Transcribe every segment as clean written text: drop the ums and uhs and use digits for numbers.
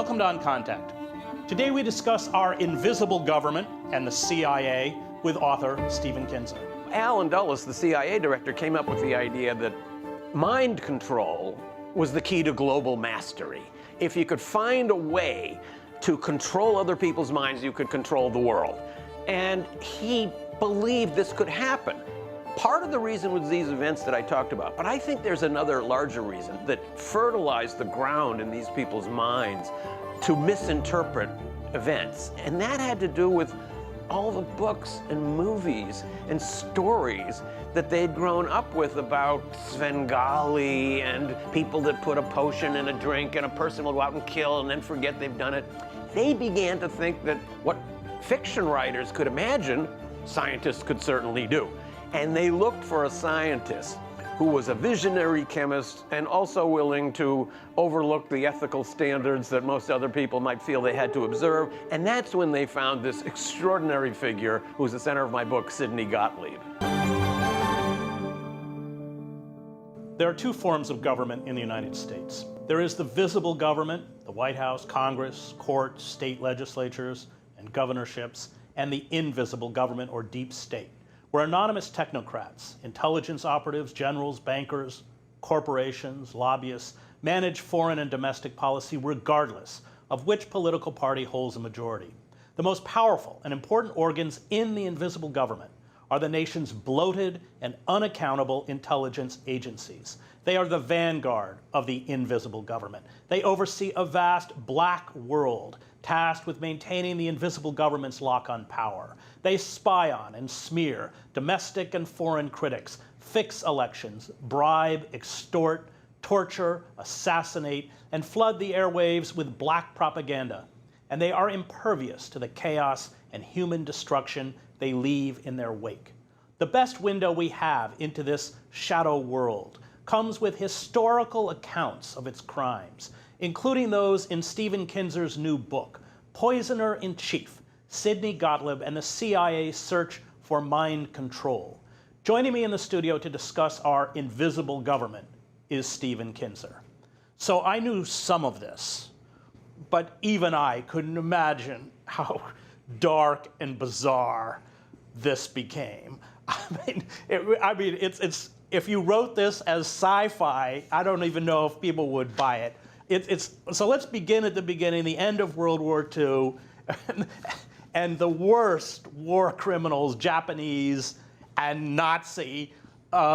Welcome to On Contact. Today we discuss our invisible government and the CIA with author Stephen Kinzer. Alan Dulles, the CIA director, came up with the idea that mind control was the key to global mastery. If you could find a way to control other people's minds, you could control the world. And he believed this could happen. Part of the reason was these events that I talked about, but I think there's another larger reason that fertilized the ground in these people's minds to misinterpret events. And that had to do with all the books and movies and stories that they'd grown up with about Svengali and people that put a potion in a drink and a person will go out and kill and then forget they've done it. They began to think that what fiction writers could imagine, scientists could certainly do. And they looked for a scientist who was a visionary chemist and also willing to overlook the ethical standards that most other people might feel they had to observe. And that's when they found this extraordinary figure who's the center of my book, Sidney Gottlieb. There are two forms of government in the United States. There is the visible government, the White House, Congress, courts, state legislatures, and governorships, and the invisible government or deep state, where anonymous technocrats, intelligence operatives, generals, bankers, corporations, lobbyists manage foreign and domestic policy regardless of which political party holds a majority. The most powerful and important organs in the invisible government are the nation's bloated and unaccountable intelligence agencies. They are the vanguard of the invisible government. They oversee a vast black world tasked with maintaining the invisible government's lock on power. They spy on and smear domestic and foreign critics, fix elections, bribe, extort, torture, assassinate, and flood the airwaves with black propaganda. And they are impervious to the chaos and human destruction they leave in their wake. The best window we have into this shadow world comes with historical accounts of its crimes, including those in Stephen Kinzer's new book, Poisoner in Chief, Sidney Gottlieb and the CIA's Search for Mind Control. Joining me in the studio to discuss our invisible government is Stephen Kinzer. So I knew some of this, but even I couldn't imagine how dark and bizarre this became. It's if you wrote this as sci-fi, I don't even know if people would buy it. So let's begin at the beginning, the end of World War II, and the worst war criminals, Japanese and Nazi,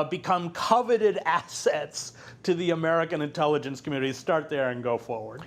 become coveted assets to the American intelligence community. Start there and go forward.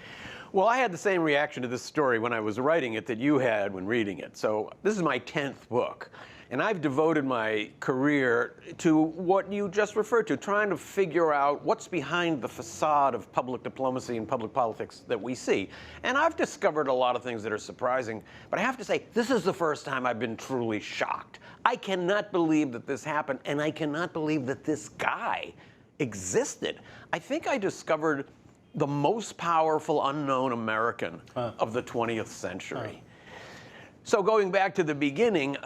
Well, I had the same reaction to this story when I was writing it that you had when reading it. So this is my 10th book. And I've devoted my career to what you just referred to, trying to figure out what's behind the facade of public diplomacy and public politics that we see. And I've discovered a lot of things that are surprising, but I have to say, this is the first time I've been truly shocked. I cannot believe that this happened, and I cannot believe that this guy existed. I think I discovered the most powerful unknown American of the 20th century. So going back to the beginning,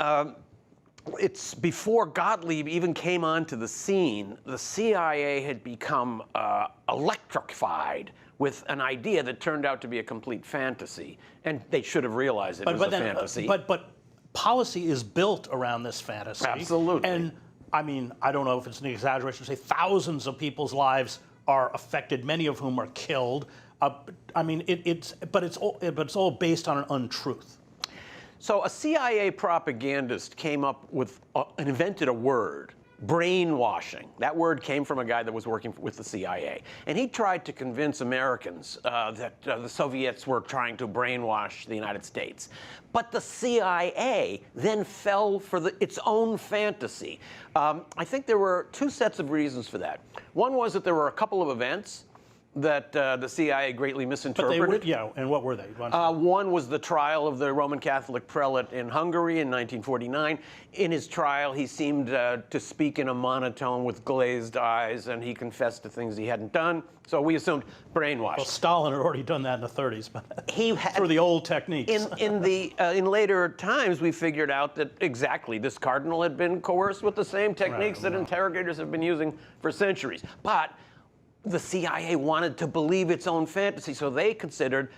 it's before Gottlieb even came onto the scene, the CIA had become electrified with an idea that turned out to be a complete fantasy. And they should have realized it was a fantasy. But policy is built around this fantasy. Absolutely. And I mean, I don't know if it's an exaggeration to say thousands of people's lives are affected, many of whom are killed. I mean, it's all based on an untruth. So a CIA propagandist came up with, invented a word, brainwashing. That word came from a guy that was working with the CIA. And he tried to convince Americans that the Soviets were trying to brainwash the United States. But the CIA then fell for its own fantasy. I think there were two sets of reasons for that. One was that there were a couple of events that the CIA greatly misinterpreted. But they were, yeah, and what were they? One was the trial of the Roman Catholic prelate in Hungary in 1949. In his trial, he seemed to speak in a monotone with glazed eyes, and he confessed to things he hadn't done. So we assumed brainwashed. Well, Stalin had already done that in the 30s, but through the old techniques. In later times, we figured out that exactly this cardinal had been coerced with the same techniques that interrogators have been using for centuries. But the CIA wanted to believe its own fantasy, so they considered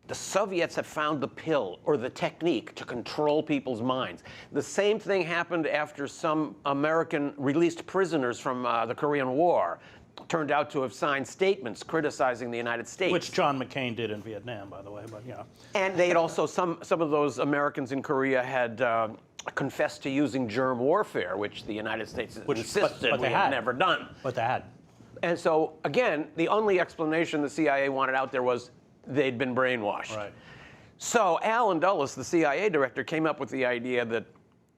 the Soviets have found the pill or the technique to control people's minds. The same thing happened after some American released prisoners from the Korean War turned out to have signed statements criticizing the United States. Which John McCain did in Vietnam, by the way, but yeah. And they'd also, some of those Americans in Korea had confessed to using germ warfare, which the United States insisted we had never done. But they had. And so, again, the only explanation the CIA wanted out there was they'd been brainwashed. Right. So Alan Dulles, the CIA director, came up with the idea that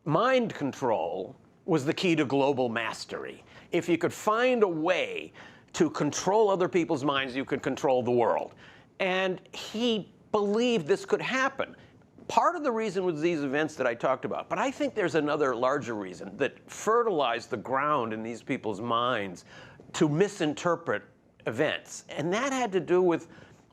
mind control was the key to global mastery. If you could find a way to control other people's minds, you could control the world. And he believed this could happen. Part of the reason was these events that I talked about, but I think there's another larger reason that fertilized the ground in these people's minds to misinterpret events. And that had to do with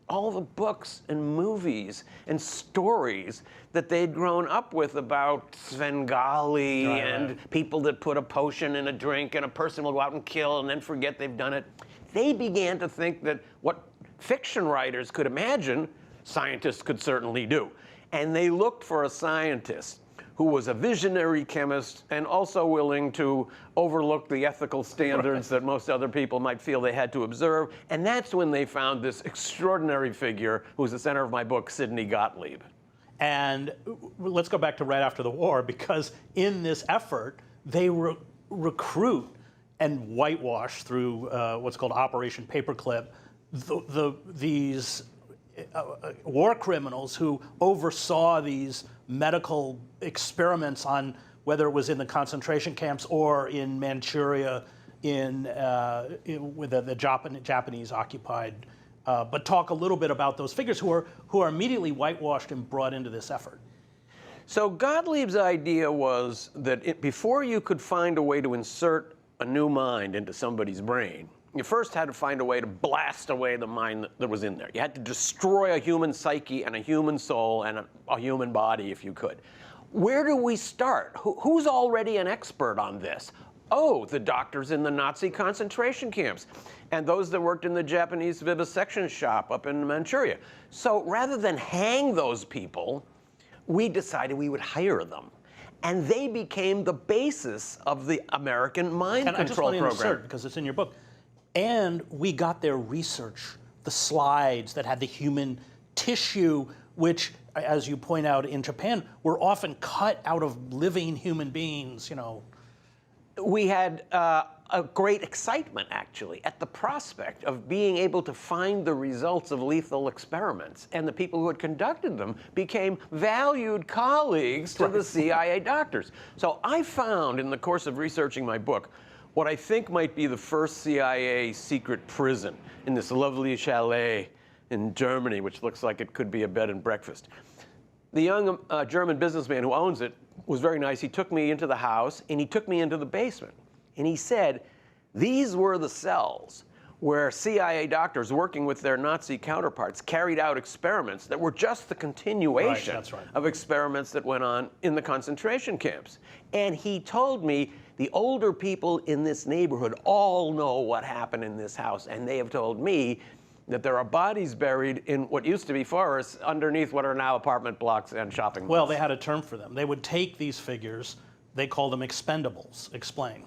all the books and movies and stories that they'd grown up with about Svengali and people that put a potion in a drink and a person will go out and kill and then forget they've done it. They began to think that what fiction writers could imagine, scientists could certainly do. And they looked for a scientist who was a visionary chemist and also willing to overlook the ethical standards that most other people might feel they had to observe. And that's when they found this extraordinary figure who was the center of my book, Sidney Gottlieb. And let's go back to right after the war, because in this effort, they recruit and whitewash through what's called Operation Paperclip these war criminals who oversaw these medical experiments on whether it was in the concentration camps or in Manchuria with the Japanese occupied. But talk a little bit about those figures who are immediately whitewashed and brought into this effort. So Gottlieb's idea was that before you could find a way to insert a new mind into somebody's brain, you first had to find a way to blast away the mind that was in there. You had to destroy a human psyche and a human soul and a human body if you could. Where do we start? Who's already an expert on this? Oh, the doctors in the Nazi concentration camps and those that worked in the Japanese vivisection shop up in Manchuria. So rather than hang those people, we decided we would hire them. And they became the basis of the American mind control program. I just want to insert, because it's in your book. And we got their research, the slides that had the human tissue, which, as you point out in Japan, were often cut out of living human beings, you know. We had a great excitement, actually, at the prospect of being able to find the results of lethal experiments. And the people who had conducted them became valued colleagues to the CIA doctors. So I found, in the course of researching my book, what I think might be the first CIA secret prison in this lovely chalet in Germany, which looks like it could be a bed and breakfast. The young German businessman who owns it was very nice. He took me into the house, and he took me into the basement. And he said, these were the cells where CIA doctors working with their Nazi counterparts carried out experiments that were just the continuation of experiments that went on in the concentration camps. And he told me, the older people in this neighborhood all know what happened in this house, and they have told me that there are bodies buried in what used to be forests underneath what are now apartment blocks and shopping malls. Well, they had a term for them. They would take these figures, they call them expendables. Explain.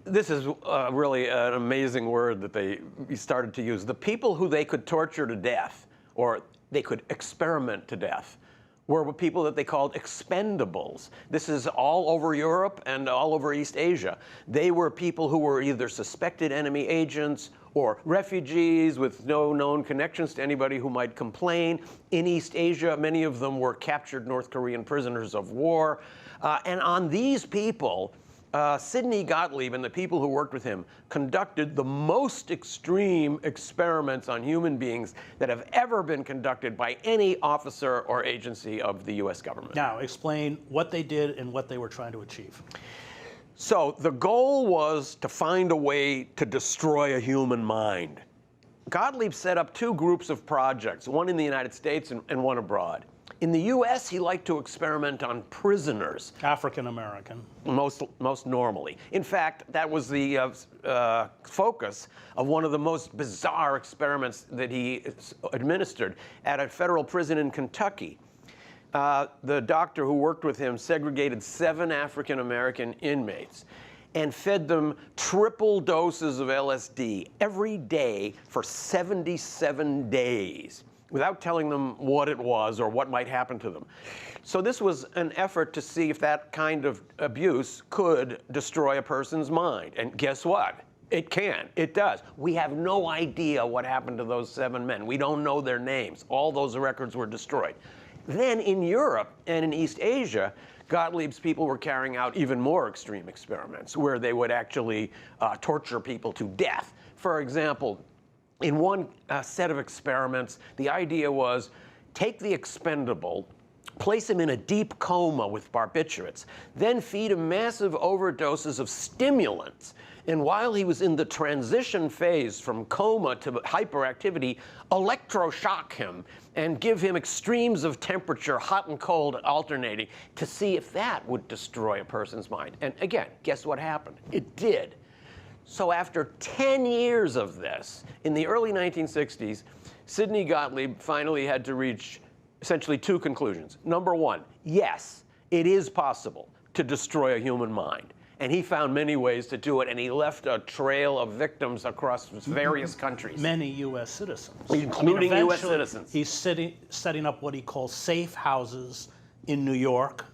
This is really an amazing word that they started to use. The people who they could torture to death, or they could experiment to death, were people that they called expendables. This is all over Europe and all over East Asia. They were people who were either suspected enemy agents or refugees with no known connections to anybody who might complain. In East Asia, many of them were captured North Korean prisoners of war. And on these people, Sidney Gottlieb and the people who worked with him conducted the most extreme experiments on human beings that have ever been conducted by any officer or agency of the US government. Now, explain what they did and what they were trying to achieve. So the goal was to find a way to destroy a human mind. Gottlieb set up two groups of projects, one in the United States and one abroad. In the U.S., he liked to experiment on prisoners. African American. Most normally. In fact, that was the focus of one of the most bizarre experiments that he administered at a federal prison in Kentucky. The doctor who worked with him segregated 7 African American inmates and fed them triple doses of LSD every day for 77 days. Without telling them what it was or what might happen to them. So this was an effort to see if that kind of abuse could destroy a person's mind. And guess what? It can. It does. We have no idea what happened to those 7 men. We don't know their names. All those records were destroyed. Then in Europe and in East Asia, Gottlieb's people were carrying out even more extreme experiments where they would actually torture people to death. For example, in one set of experiments, the idea was take the expendable, place him in a deep coma with barbiturates, then feed him massive overdoses of stimulants. And while he was in the transition phase from coma to hyperactivity, electroshock him and give him extremes of temperature, hot and cold alternating, to see if that would destroy a person's mind. And again, guess what happened? It did. So after 10 years of this, in the early 1960s, Sidney Gottlieb finally had to reach essentially 2 conclusions. Number 1, yes, it is possible to destroy a human mind. And he found many ways to do it, and he left a trail of victims across various countries. Many U.S. citizens. Including U.S. citizens. He's setting up what he calls safe houses in New York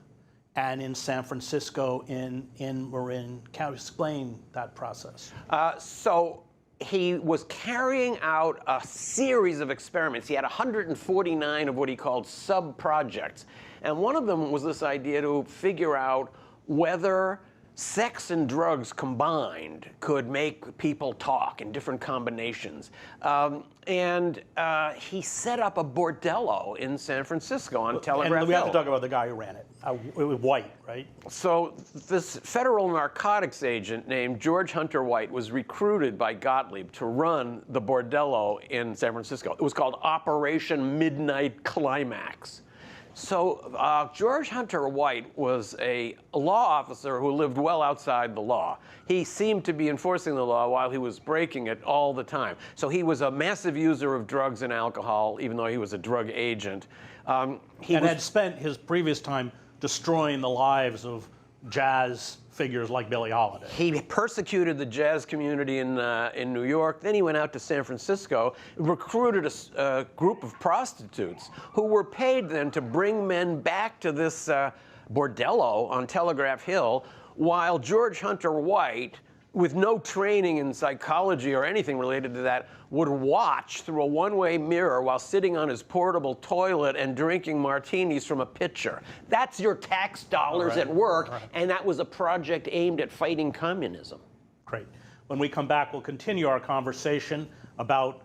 and in San Francisco in Marin. Can you explain that process? So he was carrying out a series of experiments. He had 149 of what he called sub-projects. And one of them was this idea to figure out whether sex and drugs combined could make people talk in different combinations. He set up a bordello in San Francisco on Telegraph Hill. And we have to talk about the guy who ran it. It was White, right? So this federal narcotics agent named George Hunter White was recruited by Gottlieb to run the bordello in San Francisco. It was called Operation Midnight Climax. So George Hunter White was a law officer who lived well outside the law. He seemed to be enforcing the law while he was breaking it all the time. So he was a massive user of drugs and alcohol, even though he was a drug agent. He had spent his previous time destroying the lives of jazz figures like Billie Holiday. He persecuted the jazz community in New York. Then he went out to San Francisco, recruited a group of prostitutes who were paid then to bring men back to this bordello on Telegraph Hill, while George Hunter White, with no training in psychology or anything related to that, would watch through a one-way mirror while sitting on his portable toilet and drinking martinis from a pitcher. That's your tax dollars at work, and that was a project aimed at fighting communism. Great. When we come back, we'll continue our conversation about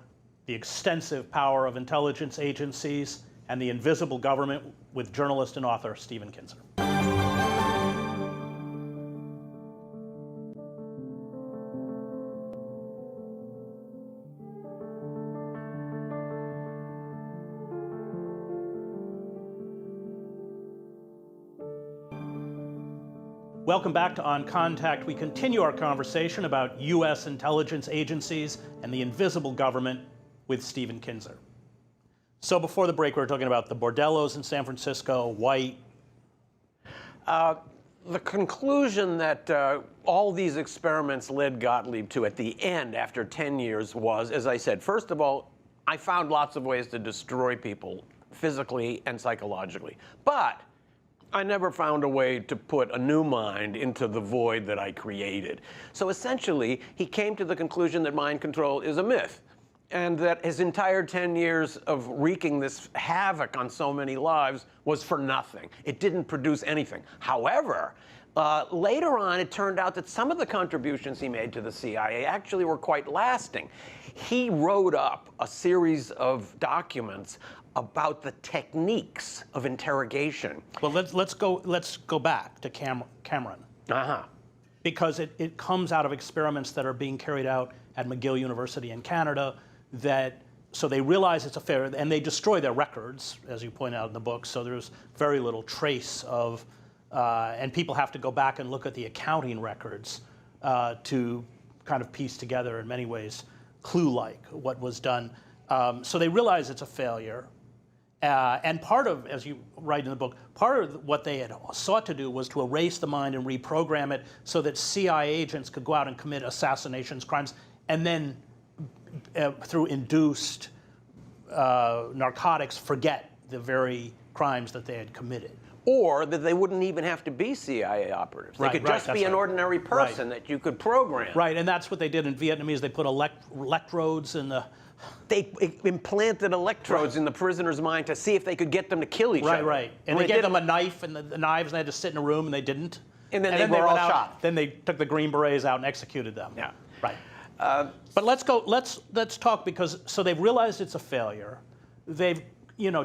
the extensive power of intelligence agencies and the invisible government with journalist and author Stephen Kinzer. Welcome back to On Contact. We continue our conversation about U.S. intelligence agencies and the invisible government with Stephen Kinzer. So before the break, we were talking about the bordellos in San Francisco, White. The conclusion that all these experiments led Gottlieb to at the end, after 10 years, was, as I said, first of all, I found lots of ways to destroy people physically and psychologically. But I never found a way to put a new mind into the void that I created. So essentially, he came to the conclusion that mind control is a myth, and that his entire 10 years of wreaking this havoc on so many lives was for nothing. It didn't produce anything. However, later on, it turned out that some of the contributions he made to the CIA actually were quite lasting. He wrote up a series of documents about the techniques of interrogation. Well, let's go back to Cameron. Because it comes out of experiments that are being carried out at McGill University in Canada that so they realize it's a failure, and they destroy their records, as you point out in the book. So there's very little trace of, and people have to go back and look at the accounting records to kind of piece together, in many ways, clue-like what was done. So they realize it's a failure. And part of, as you write in the book, part of what they had sought to do was to erase the mind and reprogram it so that CIA agents could go out and commit assassinations, crimes, and then through induced narcotics forget the very crimes that they had committed. Or that they wouldn't even have to be CIA operatives. They could just be an ordinary person that you could program. Right, and that's what they did in Vietnamese. They put electrodes in the... They implanted electrodes in the prisoner's mind to see if they could get them to kill each other. Right. And they gave them a knife and the knives, and they had to sit in a room, and they didn't. And then they were all shot. Then they took the Green Berets out and executed them. Yeah. Right. But let's talk, because so they've realized it's a failure. They've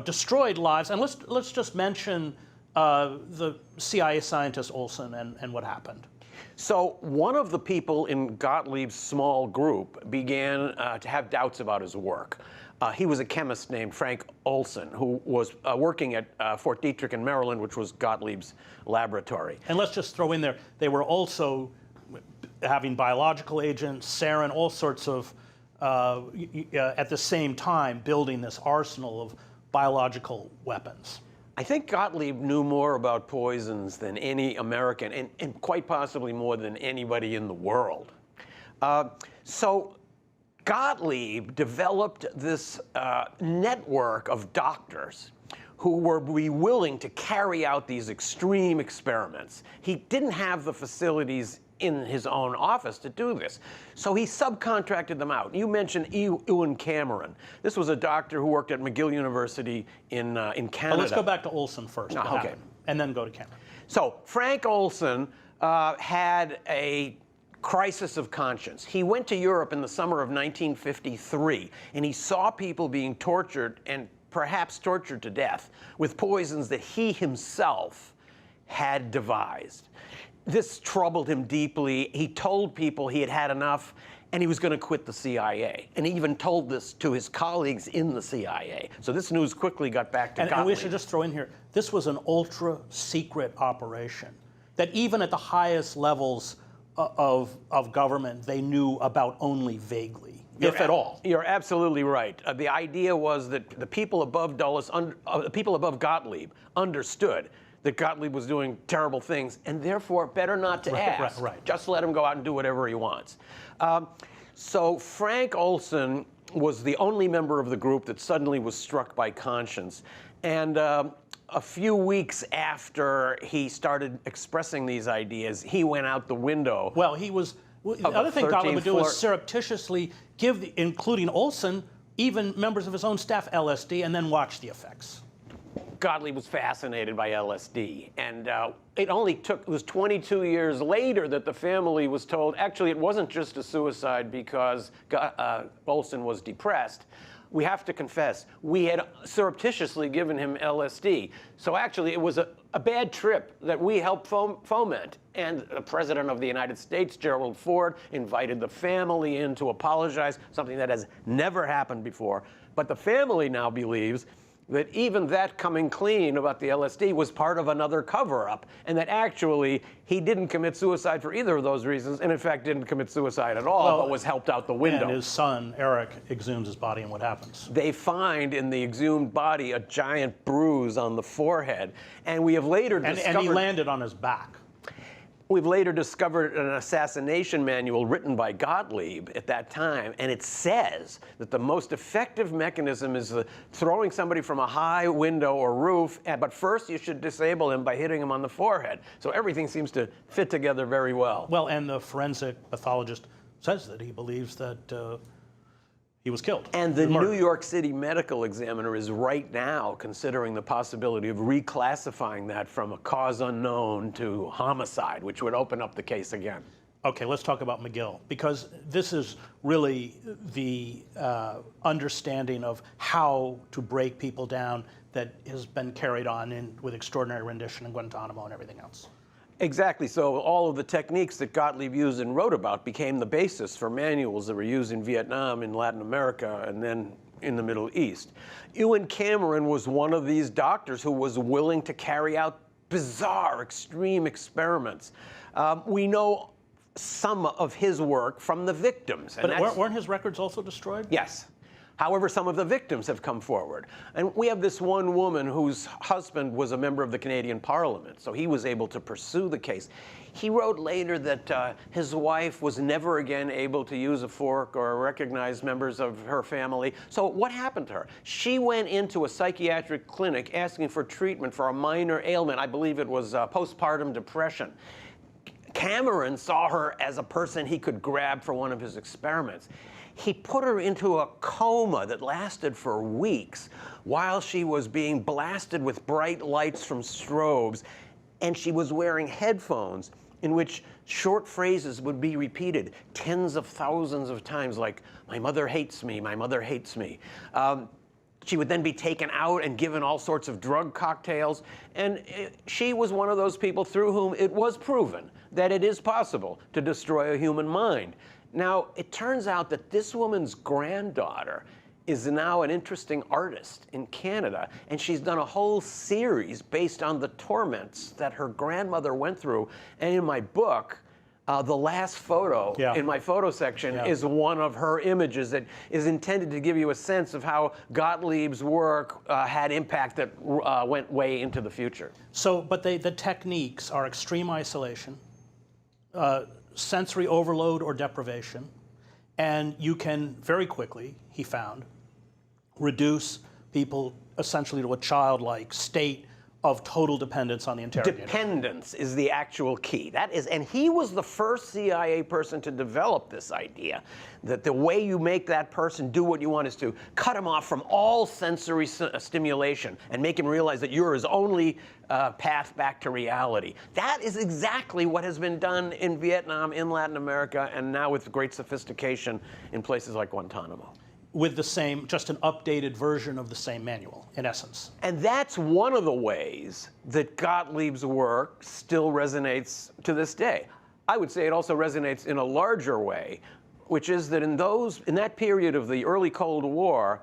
destroyed lives, and let's just mention the CIA scientist Olson and what happened. So one of the people in Gottlieb's small group began to have doubts about his work. He was a chemist named Frank Olson, who was working at Fort Detrick in Maryland, which was Gottlieb's laboratory. And let's just throw in there, they were also having biological agents, sarin, all sorts of, at the same time, building this arsenal of biological weapons. I think Gottlieb knew more about poisons than any American, and quite possibly more than anybody in the world. So Gottlieb developed this network of doctors who would be willing to carry out these extreme experiments. He didn't have the facilities in his own office to do this. So he subcontracted them out. You mentioned Ewan Cameron. This was a doctor who worked at McGill University in Canada. Well, let's go back to Olson first. Okay. And then go to Cameron. So Frank Olson had a crisis of conscience. He went to Europe in the summer of 1953, and he saw people being tortured, and perhaps tortured to death, with poisons that he himself had devised. This troubled him deeply. He told people he had had enough, and he was going to quit the CIA. And he even told this to his colleagues in the CIA. So this news quickly got back to Gottlieb. And we should just throw in here, this was an ultra-secret operation that even at the highest levels of government, they knew about only vaguely, if at all. You're absolutely right. The idea was that the people above Dulles, people above Gottlieb understood that Gottlieb was doing terrible things, and therefore better not to ask. Right. Just let him go out and do whatever he wants. So Frank Olson was the only member of the group that suddenly was struck by conscience. And a few weeks after he started expressing these ideas, he went out the window. Well, the other thing Gottlieb would do is surreptitiously give, including Olson, even members of his own staff LSD, and then watch the effects. Gottlieb was fascinated by LSD, and it was 22 years later that the family was told, actually, it wasn't just a suicide because Olson was depressed. We have to confess, we had surreptitiously given him LSD. So actually, it was a bad trip that we helped foment. And the President of the United States, Gerald Ford, invited the family in to apologize, something that has never happened before. But the family now believes that even that coming clean about the LSD was part of another cover-up, and that actually he didn't commit suicide for either of those reasons, and in fact didn't commit suicide at all, but was helped out the window. And his son, Eric, exhumes his body, and what happens? They find in the exhumed body a giant bruise on the forehead, and we have later discovered... And he landed on his back. We've later discovered an assassination manual written by Gottlieb at that time, and it says that the most effective mechanism is throwing somebody from a high window or roof, but first you should disable him by hitting him on the forehead. So everything seems to fit together very well. Well, and the forensic pathologist says that he believes that he was killed. And the New York City medical examiner is right now considering the possibility of reclassifying that from a cause unknown to homicide, which would open up the case again. Okay, let's talk about McGill, because this is really the understanding of how to break people down that has been carried on with extraordinary rendition in Guantanamo and everything else. Exactly. So all of the techniques that Gottlieb used and wrote about became the basis for manuals that were used in Vietnam, in Latin America, and then in the Middle East. Ewan Cameron was one of these doctors who was willing to carry out bizarre, extreme experiments. We know some of his work from the victims. But weren't his records also destroyed? Yes. However, some of the victims have come forward. And we have this one woman whose husband was a member of the Canadian Parliament, so he was able to pursue the case. He wrote later that his wife was never again able to use a fork or recognize members of her family. So what happened to her? She went into a psychiatric clinic asking for treatment for a minor ailment. I believe it was postpartum depression. Cameron saw her as a person he could grab for one of his experiments. He put her into a coma that lasted for weeks while she was being blasted with bright lights from strobes, and she was wearing headphones in which short phrases would be repeated tens of thousands of times, like, "My mother hates me, my mother hates me." She would then be taken out and given all sorts of drug cocktails. And she was one of those people through whom it was proven that it is possible to destroy a human mind. Now, it turns out that this woman's granddaughter is now an interesting artist in Canada, and she's done a whole series based on the torments that her grandmother went through. And in my book, the last photo in my photo section is one of her images that is intended to give you a sense of how Gottlieb's work had impact that went way into the future. So, but the techniques are extreme isolation, sensory overload or deprivation, and you can very quickly, he found, reduce people essentially to a childlike state of total dependence on the interrogator. Dependence is the actual key. That is, and he was the first CIA person to develop this idea that the way you make that person do what you want is to cut him off from all sensory stimulation and make him realize that you're his only path back to reality. That is exactly what has been done in Vietnam, in Latin America, and now with great sophistication in places like Guantanamo. With the same, just an updated version of the same manual, in essence. And that's one of the ways that Gottlieb's work still resonates to this day. I would say it also resonates in a larger way, which is that in that period of the early Cold War,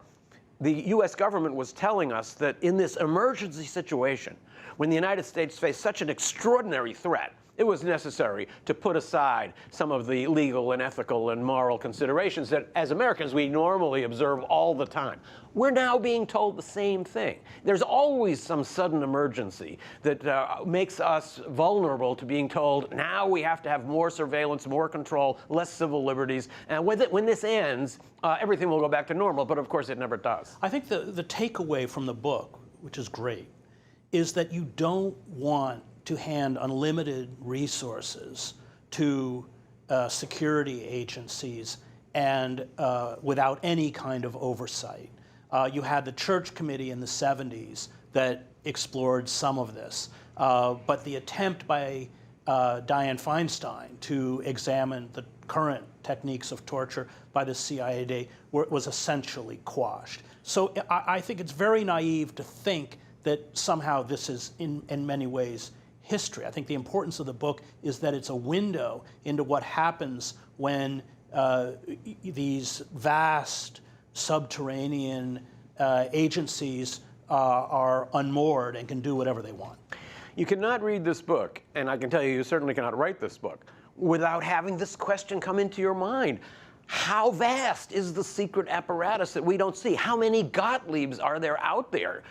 the US government was telling us that in this emergency situation, when the United States faced such an extraordinary threat, it was necessary to put aside some of the legal and ethical and moral considerations that, as Americans, we normally observe all the time. We're now being told the same thing. There's always some sudden emergency that makes us vulnerable to being told, now we have to have more surveillance, more control, less civil liberties, and when this ends, everything will go back to normal, but of course it never does. I think the takeaway from the book, which is great, is that you don't want to hand unlimited resources to security agencies and without any kind of oversight. You had the Church Committee in the 70s that explored some of this, but the attempt by Dianne Feinstein to examine the current techniques of torture by the CIA was essentially quashed. So I think it's very naive to think that somehow this is in many ways history. I think the importance of the book is that it's a window into what happens when these vast subterranean agencies are unmoored and can do whatever they want. You cannot read this book, and I can tell you, you certainly cannot write this book, without having this question come into your mind. How vast is the secret apparatus that we don't see? How many Gottliebs are there out there?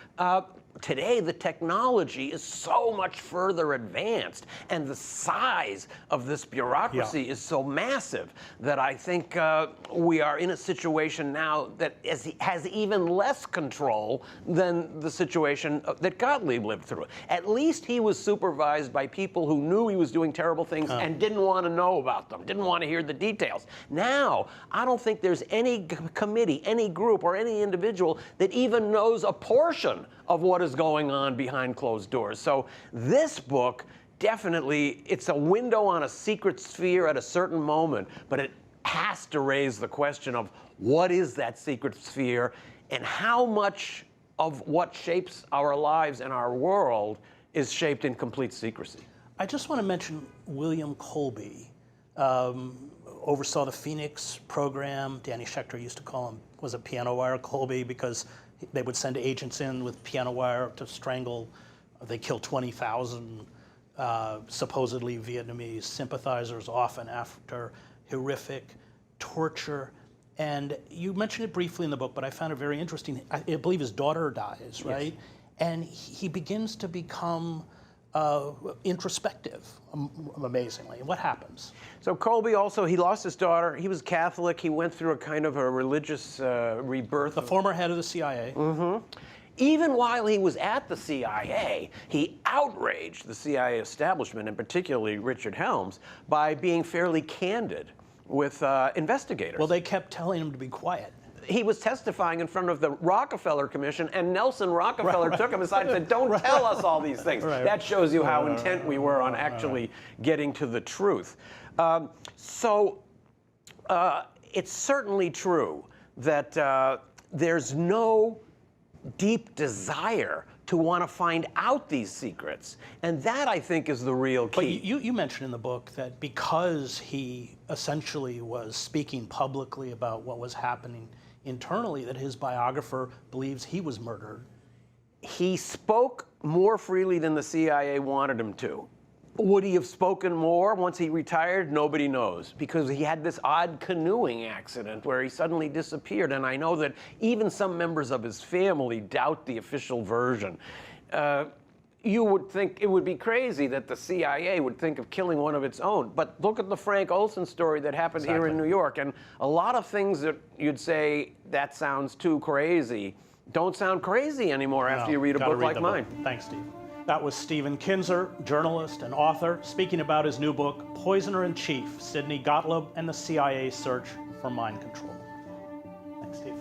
Today, the technology is so much further advanced, and the size of this bureaucracy is so massive that I think we are in a situation now that has even less control than the situation that Gottlieb lived through. At least he was supervised by people who knew he was doing terrible things and didn't want to know about them, didn't want to hear the details. Now, I don't think there's any committee, any group, or any individual that even knows a portion of what is going on behind closed doors. So this book, definitely, it's a window on a secret sphere at a certain moment, but it has to raise the question of what is that secret sphere and how much of what shapes our lives and our world is shaped in complete secrecy. I just want to mention William Colby, oversaw the Phoenix program. Danny Schechter used to call him was it piano wire Colby, because they would send agents in with piano wire to strangle. They killed 20,000 supposedly Vietnamese sympathizers, often after horrific torture. And you mentioned it briefly in the book, but I found it very interesting. I believe his daughter dies, right? Yes. And he begins to become introspective, amazingly. What happens? So Colby also, he lost his daughter. He was Catholic. He went through a kind of a religious rebirth. The former head of the CIA. Mm-hmm. Even while he was at the CIA, he outraged the CIA establishment, and particularly Richard Helms, by being fairly candid with investigators. Well, they kept telling him to be quiet. He was testifying in front of the Rockefeller Commission, and Nelson Rockefeller took him aside and said, don't tell us all these things. That shows you how intent we were on actually getting to the truth. It's certainly true that there's no deep desire to want to find out these secrets. And that, I think, is the real key. But you mentioned in the book that because he essentially was speaking publicly about what was happening internally, that his biographer believes he was murdered. He spoke more freely than the CIA wanted him to. Would he have spoken more once he retired? Nobody knows, because he had this odd canoeing accident where he suddenly disappeared, and I know that even some members of his family doubt the official version. You would think it would be crazy that the CIA would think of killing one of its own, but look at the Frank Olson story that happened here in New York, and a lot of things that you'd say, that sounds too crazy, don't sound crazy anymore after you read a book like mine. Thanks, Steve. That was Stephen Kinzer, journalist and author, speaking about his new book, Poisoner-in-Chief, Sidney, Gottlieb, and the CIA's Search for Mind Control. Thanks, Steve.